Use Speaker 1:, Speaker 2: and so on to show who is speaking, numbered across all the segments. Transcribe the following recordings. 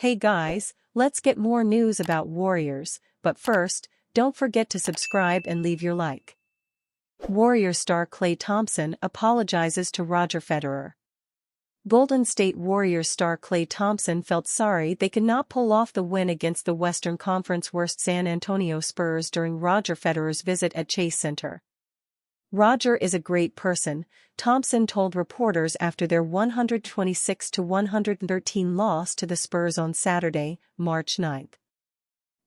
Speaker 1: Hey guys, let's get more news about Warriors, but first, don't forget to subscribe and leave your like. Warriors star Klay Thompson apologizes to Roger Federer. Golden State Warriors star Klay Thompson felt sorry they could not pull off the win against the Western Conference worst San Antonio Spurs during Roger Federer's visit at Chase Center. Roger is a great person, Thompson told reporters after their 126-113 loss to the Spurs on Saturday, March 9.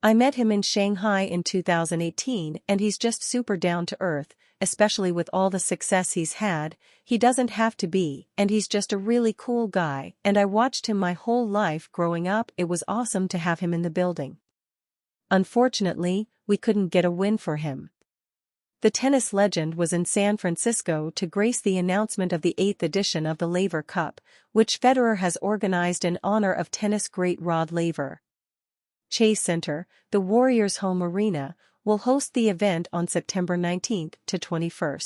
Speaker 1: I met him in Shanghai in 2018 and he's just super down to earth, especially with all the success he's had. He doesn't have to be, and he's just a really cool guy, and I watched him my whole life growing up. It was awesome to have him in the building. Unfortunately, we couldn't get a win for him. The tennis legend was in San Francisco to grace the announcement of the 8th edition of the Laver Cup, which Federer has organized in honor of tennis great Rod Laver. Chase Center, the Warriors' home arena, will host the event on September 19 to 21.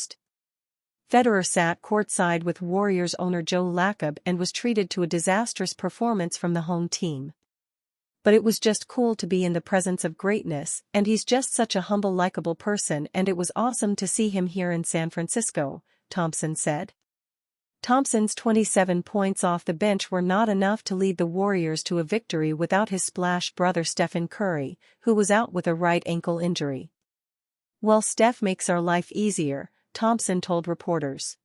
Speaker 1: Federer sat courtside with Warriors owner Joe Lacob and was treated to a disastrous performance from the home team. But it was just cool to be in the presence of greatness, and he's just such a humble, likable person, and it was awesome to see him here in San Francisco, Thompson said. Thompson's 27 points off the bench were not enough to lead the Warriors to a victory without his splash brother Stephen Curry, who was out with a right ankle injury. "Well, Steph makes our life easier," Thompson told reporters.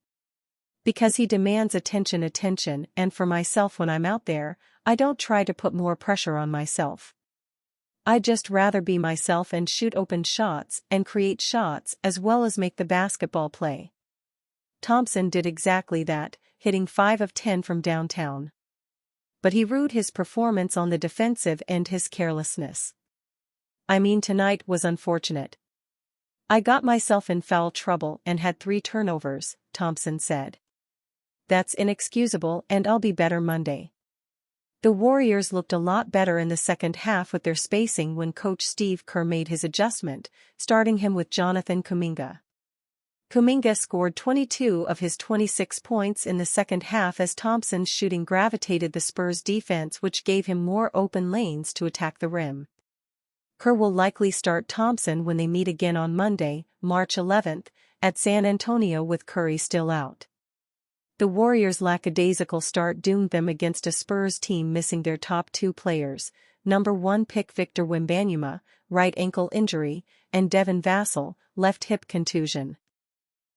Speaker 1: "Because he demands attention, and for myself when I'm out there, I don't try to put more pressure on myself. I'd just rather be myself and shoot open shots and create shots as well as make the basketball play." Thompson did exactly that, hitting 5 of 10 from downtown. But he rued his performance on the defensive end, his carelessness. "I mean, tonight was unfortunate. I got myself in foul trouble and had 3 turnovers, Thompson said. "That's inexcusable and I'll be better Monday." The Warriors looked a lot better in the second half with their spacing when coach Steve Kerr made his adjustment, starting him with Jonathan Kuminga. Kuminga scored 22 of his 26 points in the second half as Thompson's shooting gravitated the Spurs' defense, which gave him more open lanes to attack the rim. Kerr will likely start Thompson when they meet again on Monday, March 11, at San Antonio with Curry still out. The Warriors' lackadaisical start doomed them against a Spurs team missing their top 2 players, number 1 pick Victor Wembanyama, right ankle injury, and Devin Vassell, left hip contusion.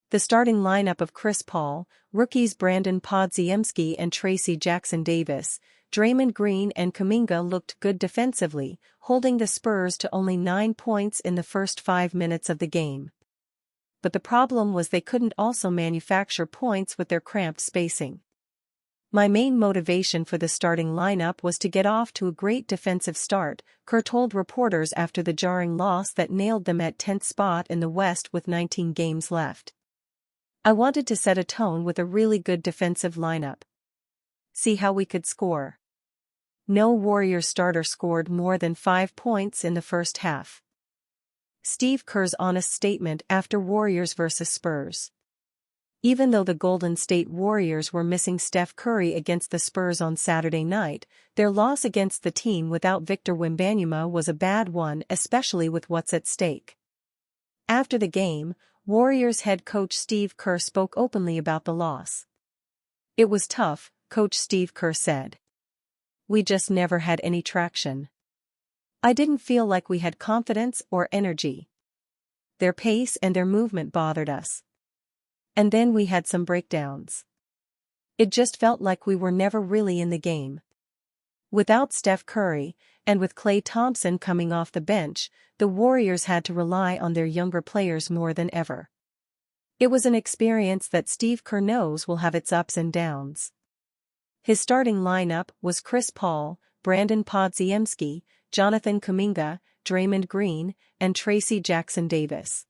Speaker 1: The starting lineup of Chris Paul, rookies Brandon Podziemski and Tracy Jackson-Davis, Draymond Green and Kuminga looked good defensively, holding the Spurs to only 9 points in the first 5 minutes of the game. But the problem was they couldn't also manufacture points with their cramped spacing. "My main motivation for the starting lineup was to get off to a great defensive start," Kerr told reporters after the jarring loss that nailed them at 10th spot in the West with 19 games left. "I wanted to set a tone with a really good defensive lineup. See how we could score." No Warriors starter scored more than 5 points in the first half. Steve Kerr's honest statement after Warriors vs Spurs. Even though the Golden State Warriors were missing Steph Curry against the Spurs on Saturday night, their loss against the team without Victor Wembanyama was a bad one, especially with what's at stake. After the game, Warriors head coach Steve Kerr spoke openly about the loss. "It was tough," Coach Steve Kerr said. "We just never had any traction. I didn't feel like we had confidence or energy. Their pace and their movement bothered us. And then we had some breakdowns. It just felt like we were never really in the game." Without Steph Curry, and with Klay Thompson coming off the bench, the Warriors had to rely on their younger players more than ever. It was an experience that Steve Kerr knows will have its ups and downs. His starting lineup was Chris Paul, Brandon Podziemski, Jonathan Kuminga, Draymond Green, and Tracy Jackson-Davis.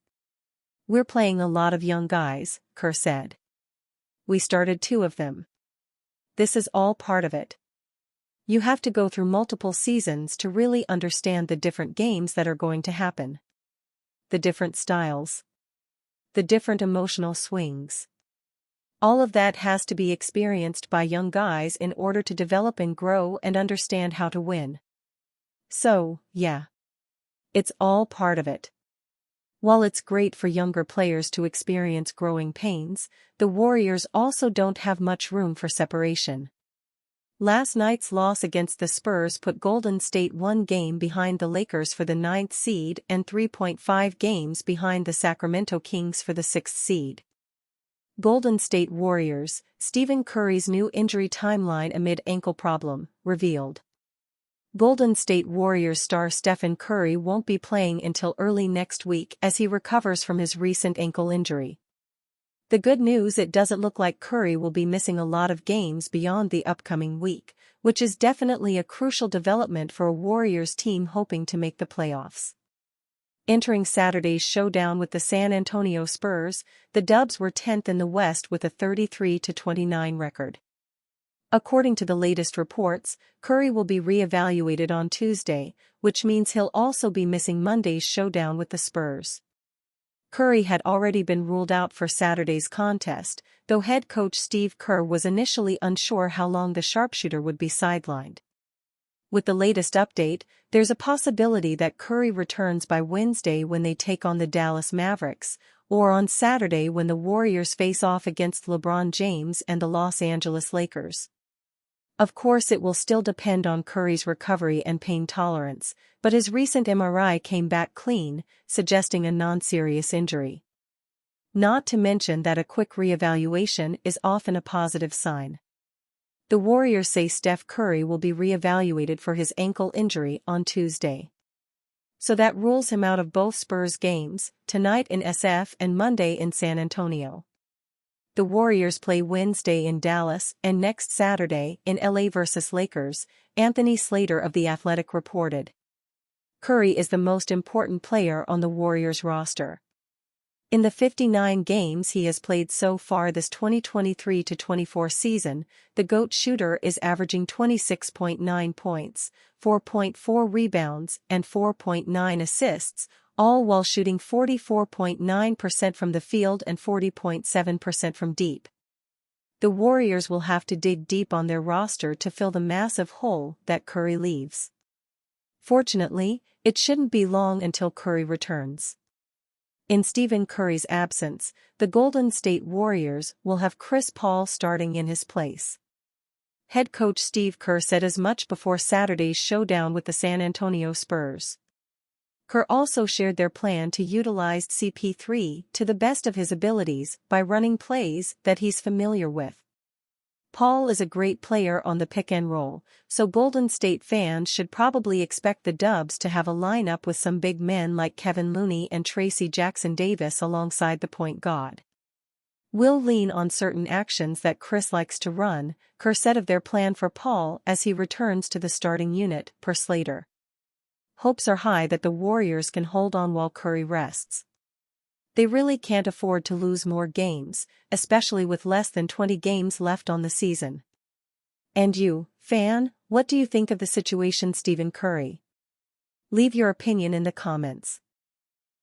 Speaker 1: "We're playing a lot of young guys," Kerr said. "We started 2 of them. This is all part of it. You have to go through multiple seasons to really understand the different games that are going to happen. The different styles. The different emotional swings. All of that has to be experienced by young guys in order to develop and grow and understand how to win. So, yeah. It's all part of it. While it's great for younger players to experience growing pains, the Warriors also don't have much room for separation. Last night's loss against the Spurs put Golden State 1 game behind the Lakers for the 9th seed and 3.5 games behind the Sacramento Kings for the 6th seed. Golden State Warriors, Stephen Curry's new injury timeline amid ankle problem, revealed. Golden State Warriors star Stephen Curry won't be playing until early next week as he recovers from his recent ankle injury. The good news, it doesn't look like Curry will be missing a lot of games beyond the upcoming week, which is definitely a crucial development for a Warriors team hoping to make the playoffs. Entering Saturday's showdown with the San Antonio Spurs, the Dubs were 10th in the West with a 33-29 record. According to the latest reports, Curry will be re-evaluated on Tuesday, which means he'll also be missing Monday's showdown with the Spurs. Curry had already been ruled out for Saturday's contest, though head coach Steve Kerr was initially unsure how long the sharpshooter would be sidelined. With the latest update, there's a possibility that Curry returns by Wednesday when they take on the Dallas Mavericks, or on Saturday when the Warriors face off against LeBron James and the Los Angeles Lakers. Of course, it will still depend on Curry's recovery and pain tolerance, but his recent MRI came back clean, suggesting a non-serious injury. Not to mention that a quick re-evaluation is often a positive sign. The Warriors say Steph Curry will be re-evaluated for his ankle injury on Tuesday. So that rules him out of both Spurs games, tonight in SF and Monday in San Antonio. The Warriors play Wednesday in Dallas and next Saturday in LA versus Lakers, Anthony Slater of The Athletic reported. Curry is the most important player on the Warriors roster. In the 59 games he has played so far this 2023-24 season, the GOAT shooter is averaging 26.9 points, 4.4 rebounds and 4.9 assists, all while shooting 44.9% from the field and 40.7% from deep. The Warriors will have to dig deep on their roster to fill the massive hole that Curry leaves. Fortunately, it shouldn't be long until Curry returns. In Stephen Curry's absence, the Golden State Warriors will have Chris Paul starting in his place. Head coach Steve Kerr said as much before Saturday's showdown with the San Antonio Spurs. Kerr also shared their plan to utilize CP3 to the best of his abilities by running plays that he's familiar with. Paul is a great player on the pick and roll, so Golden State fans should probably expect the Dubs to have a lineup with some big men like Kevin Looney and Tracy Jackson-Davis alongside the point guard. We'll lean on certain actions that Chris likes to run, Kerr said of their plan for Paul as he returns to the starting unit, per Slater. Hopes are high that the Warriors can hold on while Curry rests. They really can't afford to lose more games, especially with less than 20 games left on the season. And you, fan, what do you think of the situation Stephen Curry? Leave your opinion in the comments.